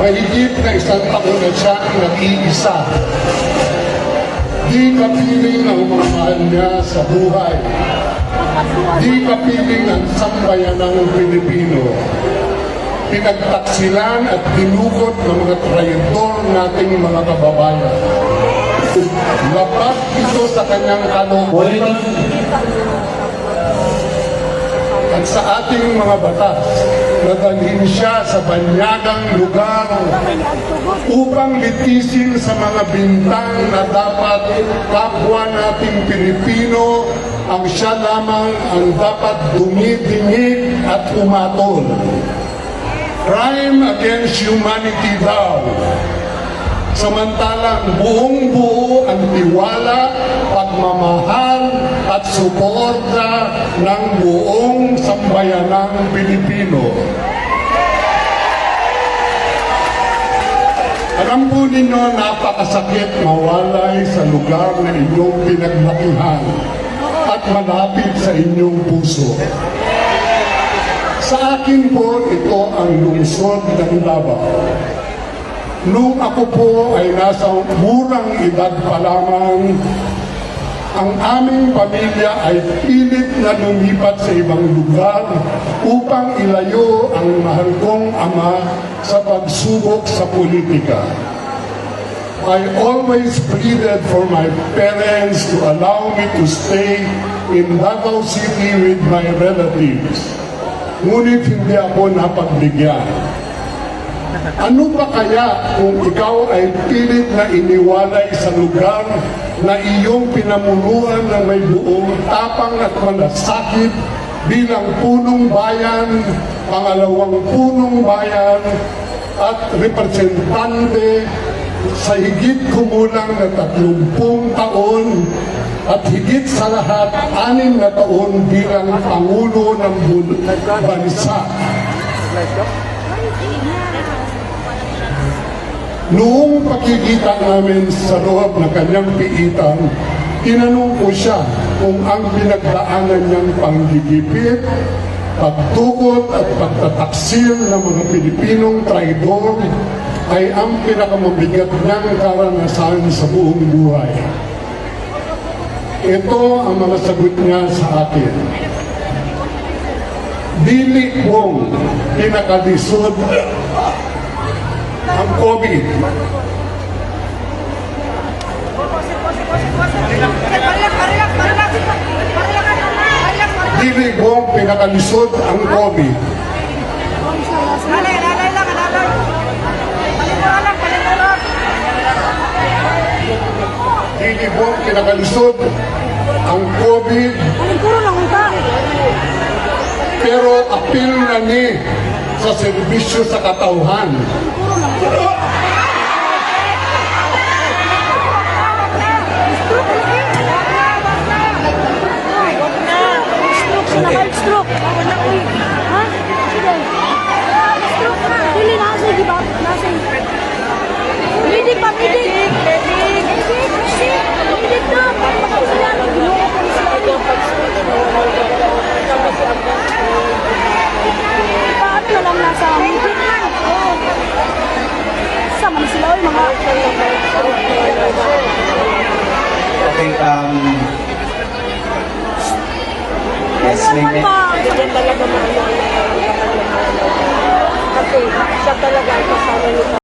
Mahigit na isang taon na siyang nag-iisa. Di kapiling ang mga mahal niya sa buhay. Di kapiling ang sambayanang Pilipino. Pinagtaksilan at dinukot ng mga traidor nating mga kababayan. Lapat ito sa kanyang kalooban at sa ating mga batas na dalhin siya sa banyagang lugar upang litisin sa mga bintang na dapat kapwa nating Pilipino ang siya lamang ang dapat dumidingig at umatol. Crime against humanity daw. Samantalang buong-buo ang tiwala, pagmamahal at suporta ng buong sambayanang Pilipino. Alam po ninyo, napakasakit mawalay sa lugar na inyong pinaglakihan at malapit sa inyong puso. Sa akin po, ito ang lungsod ng Davao. Nung ako po ay nasa murang edad pa lamang, ang aming pamilya ay pilit na lumipat sa ibang lugar upang ilayo ang mahal kong ama sa pagsubok sa politika. I always pleaded for my parents to allow me to stay in Davao City with my relatives. Ngunit hindi ako napagbigyan. Ano ba kaya kung ikaw ay pilit na iniwalay sa lugar na iyong pinamunuan ng may buong tapang at malasakit bilang punong bayan, pangalawang punong bayan at representante sa higit kumulang na 30 taon at higit sa lahat 6 na taon bilang Pangulo ng bansa. Noong pakikita namin sa loob ng kanyang piitan, tinanong ko siya kung ang pinagdaanan niyang panggigipit, pagtukot at pagtataksil ng mga Pilipinong traidor ay ang pinakamabigat niyang karanasan sa buong buhay. Ito ang mga sagot niya sa akin. Dili kong pinakalisod ang COVID. Dili kong pinakalisod ang COVID. Dili kong pinakalisod ang COVID. Pero apil na ni sa serbisyo sa katauhan. Stroke. Ha? Sige. Stroke na. Dili na sa di ba? Nasa. Hindi pa hindi. Hindi to. Sila ginuha ko sila yung paano na lang nasa meeting man? Sama na sila yung mga Okay, yes, maybe. Kasi siya talaga ang kasama nito.